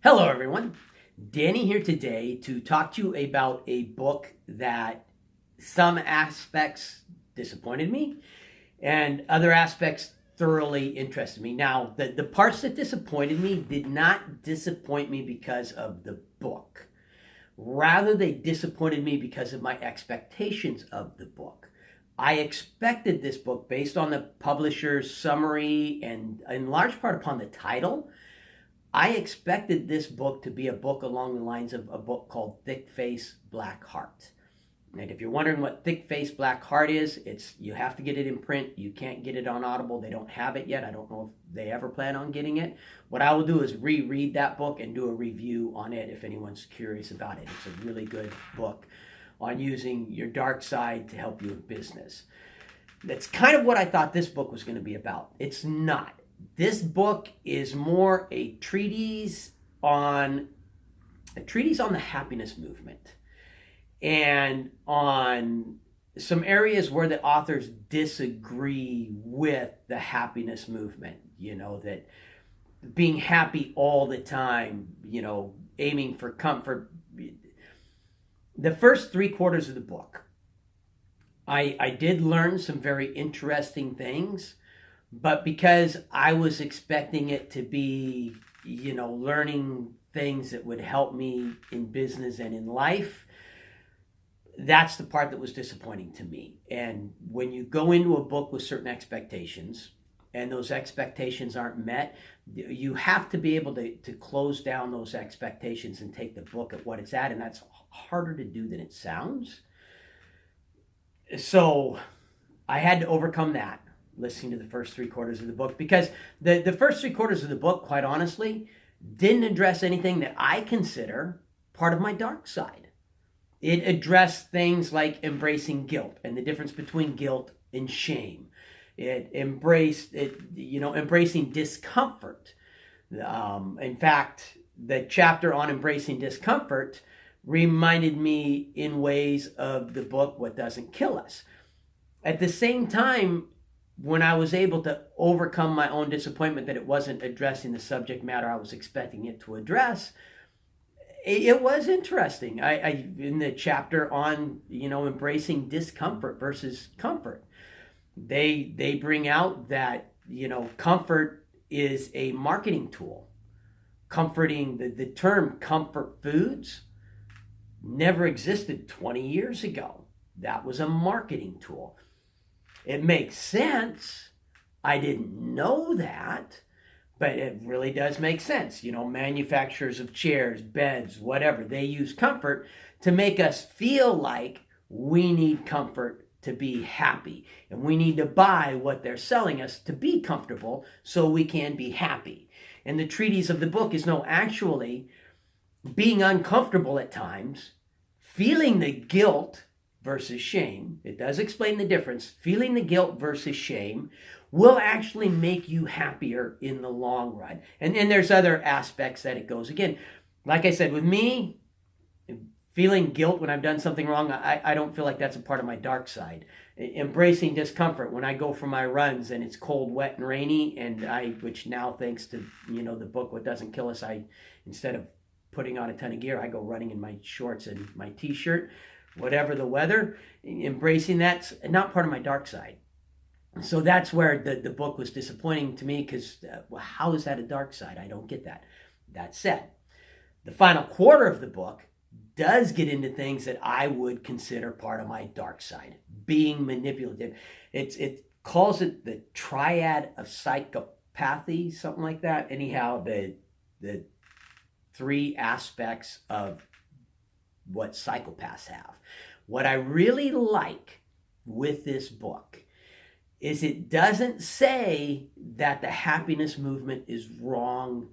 Hello, everyone. Danny here today to talk to you about a book that some aspects disappointed me and other aspects thoroughly interested me. Now, the parts that disappointed me did not disappoint me because of the book. Rather, they disappointed me because of my expectations of the book. I expected this book based on the publisher's summary and in large part upon the title. I expected this book to be a book along the lines of a book called Thick Face, Black Heart. And if you're wondering what Thick Face, Black Heart is, you have to get it in print. You can't get it on Audible. They don't have it yet. I don't know if they ever plan on getting it. What I will do is reread that book and do a review on it if anyone's curious about it. It's a really good book on using your dark side to help you in business. That's kind of what I thought this book was going to be about. It's not. This book is more a treatise on the happiness movement and on some areas where the authors disagree with the happiness movement. That being happy all the time, aiming for comfort. The first 3/4 of the book, I did learn some very interesting things. But because I was expecting it to be, learning things that would help me in business and in life, that's the part that was disappointing to me. And when you go into a book with certain expectations and those expectations aren't met, you have to be able to close down those expectations and take the book at what it's at. And that's harder to do than it sounds. So I had to overcome that, listening to the first 3/4 of the book, because the first 3/4 of the book, quite honestly, didn't address anything that I consider part of my dark side. It addressed things like embracing guilt and the difference between guilt and shame. It embraced embracing discomfort. In fact, the chapter on embracing discomfort reminded me in ways of the book What Doesn't Kill Us. At the same time, when I was able to overcome my own disappointment that it wasn't addressing the subject matter I was expecting it to address, it was interesting. I in the chapter on embracing discomfort versus comfort, they bring out that comfort is a marketing tool. Comforting, the term comfort foods never existed 20 years ago. That was a marketing tool. It makes sense. I didn't know that, but it really does make sense. Manufacturers of chairs, beds, whatever, they use comfort to make us feel like we need comfort to be happy. And we need to buy what they're selling us to be comfortable so we can be happy. And the treatise of the book is actually being uncomfortable at times, feeling the guilt versus shame. It does explain the difference. Feeling the guilt versus shame will actually make you happier in the long run. And there's other aspects that it goes. Again, like I said, with me, feeling guilt when I've done something wrong, I don't feel like that's a part of my dark side. Embracing discomfort when I go for my runs and it's cold, wet, and rainy, which now thanks to the book What Doesn't Kill Us, instead of putting on a ton of gear, I go running in my shorts and my t-shirt. Whatever the weather, embracing that's not part of my dark side. So that's where the book was disappointing to me, because how is that a dark side? I don't get that. That said, the final 1/4 of the book does get into things that I would consider part of my dark side. Being manipulative. It calls it the triad of psychopathy, something like that. Anyhow, the 3 aspects of what psychopaths have. What I really like with this book is it doesn't say that the happiness movement is wrong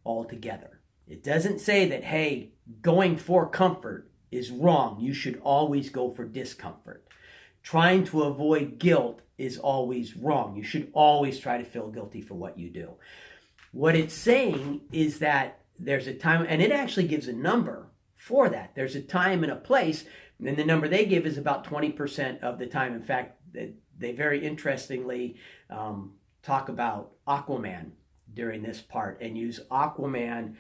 altogether. It doesn't say that, hey, going for comfort is wrong. You should always go for discomfort. Trying to avoid guilt is always wrong. You should always try to feel guilty for what you do. What it's saying is that there's a time, and it actually gives a number for that. There's a time and a place, and the number they give is about 20% of the time. In fact, they very interestingly talk about Aquaman during this part and use Aquaman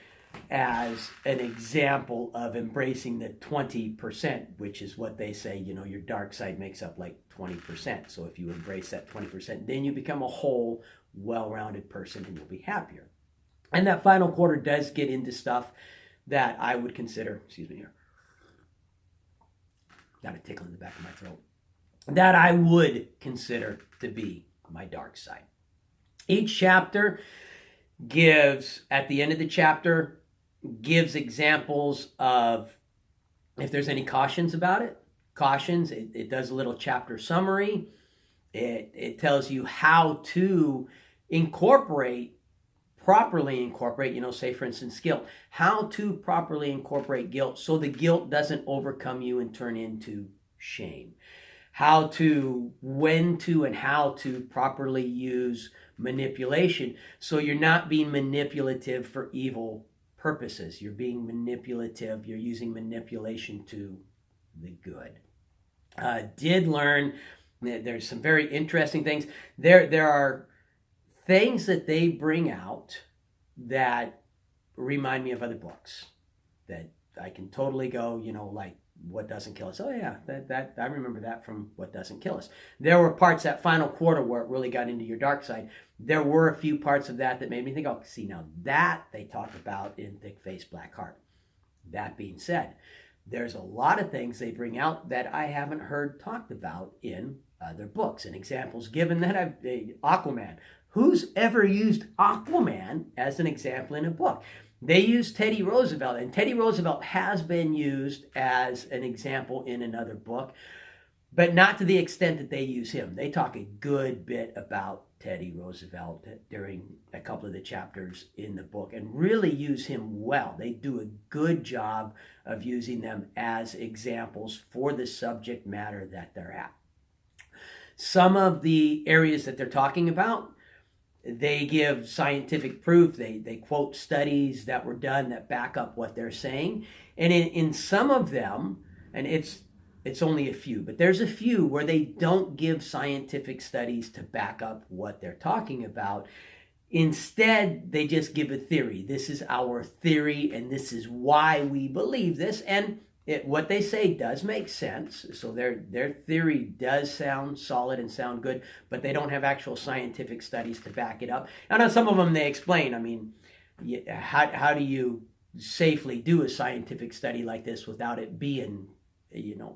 as an example of embracing the 20%, which is what they say, your dark side makes up like 20%. So if you embrace that 20%, then you become a whole, well-rounded person and you'll be happier. And that final quarter does get into stuff that I would consider, excuse me here, got a tickle in the back of my throat, that I would consider to be my dark side. Each chapter gives, at the end of the chapter, gives examples of if there's any cautions about it. Cautions, it does a little chapter summary. It tells you how to properly incorporate, say for instance, guilt. How to properly incorporate guilt so the guilt doesn't overcome you and turn into shame. When to and how to properly use manipulation so you're not being manipulative for evil purposes. You're being manipulative. You're using manipulation to the good. Did learn that there's some very interesting things. There are things that they bring out that remind me of other books that I can totally go, like What Doesn't Kill Us. Oh yeah, that I remember that from What Doesn't Kill Us. There were parts that final quarter where it really got into your dark side. There were a few parts of that made me think, oh, see, now that they talk about in Thick Face, Black Heart. That being said, there's a lot of things they bring out that I haven't heard talked about in other books. And examples given that Aquaman. Who's ever used Aquaman as an example in a book? They use Teddy Roosevelt, and Teddy Roosevelt has been used as an example in another book, but not to the extent that they use him. They talk a good bit about Teddy Roosevelt during a couple of the chapters in the book and really use him well. They do a good job of using them as examples for the subject matter that they're at. Some of the areas that they're talking about, they give scientific proof. They quote studies that were done that back up what they're saying. And in some of them, and it's only a few, but there's a few where they don't give scientific studies to back up what they're talking about. Instead, they just give a theory. This is our theory, and this is why we believe this. And what they say does make sense. So their theory does sound solid and sound good, but they don't have actual scientific studies to back it up. And on some of them they explain, how do you safely do a scientific study like this without it being,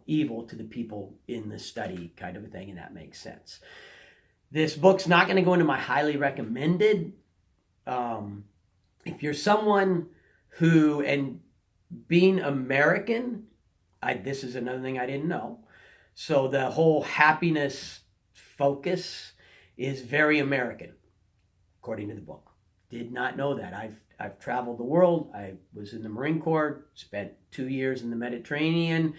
evil to the people in the study kind of a thing, and that makes sense. This book's not going to go into my highly recommended. If you're someone who, and being American, this is another thing I didn't know. So the whole happiness focus is very American, according to the book. Did not know that. I've traveled the world. I was in the Marine Corps, spent 2 years in the Mediterranean.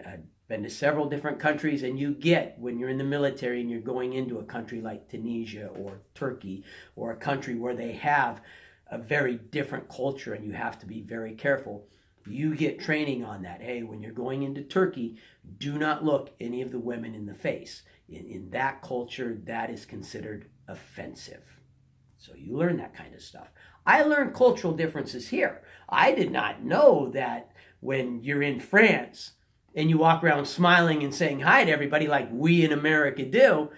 I've been to several different countries, and you get, when you're in the military and you're going into a country like Tunisia or Turkey or a country where they have a very different culture and you have to be very careful, you get training on that. Hey, when you're going into Turkey, do not look any of the women in the face. In that culture, that is considered offensive. So you learn that kind of stuff. I learned cultural differences here. I did not know that when you're in France and you walk around smiling and saying hi to everybody like we in America do,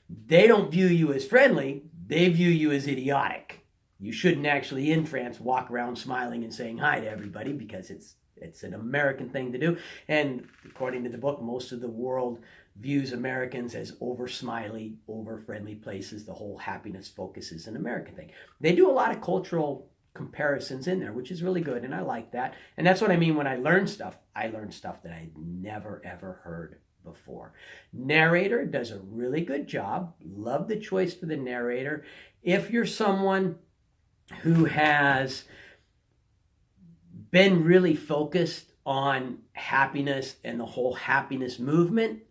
they don't view you as friendly. They view you as idiotic. You shouldn't actually, in France, walk around smiling and saying hi to everybody because it's an American thing to do. And according to the book, most of the world views Americans as over-smiley, over-friendly places. The whole happiness focus is an American thing. They do a lot of cultural comparisons in there, which is really good, and I like that. And that's what I mean when I learn stuff. I learn stuff that I'd never, ever heard before. Narrator does a really good job. Love the choice for the narrator. If you're someone who has been really focused on happiness and the whole happiness movement,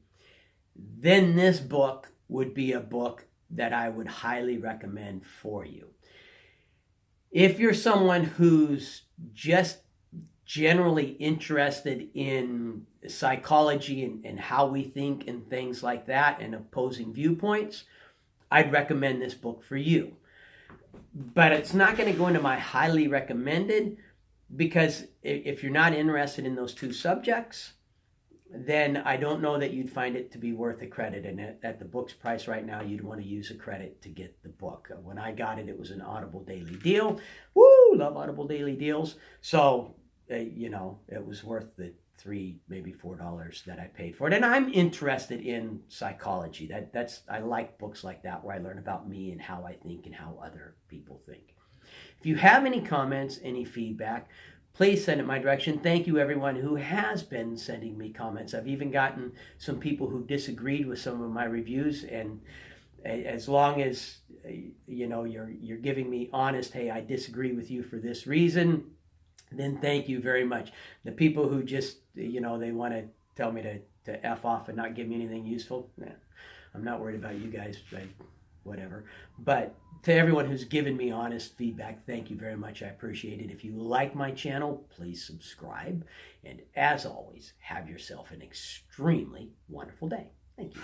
then this book would be a book that I would highly recommend for you. If you're someone who's just generally interested in psychology and how we think and things like that and opposing viewpoints, I'd recommend this book for you. But it's not going to go into my highly recommended. because if you're not interested in those two subjects, then I don't know that you'd find it to be worth a credit. And at the book's price right now, you'd want to use a credit to get the book. When I got it, it was an Audible daily deal. Woo, love Audible daily deals. So, it was worth the $3, maybe $4 that I paid for it. And I'm interested in psychology. I like books like that where I learn about me and how I think and how other people think. If you have any comments, any feedback, please send it my direction. Thank you, everyone who has been sending me comments. I've even gotten some people who disagreed with some of my reviews, and as long as you're giving me honest, hey, I disagree with you for this reason, then thank you very much. The people who just they want to tell me to F off and not give me anything useful, I'm not worried about you guys. Whatever. But to everyone who's given me honest feedback, thank you very much. I appreciate it. If you like my channel, please subscribe. And as always, have yourself an extremely wonderful day. Thank you.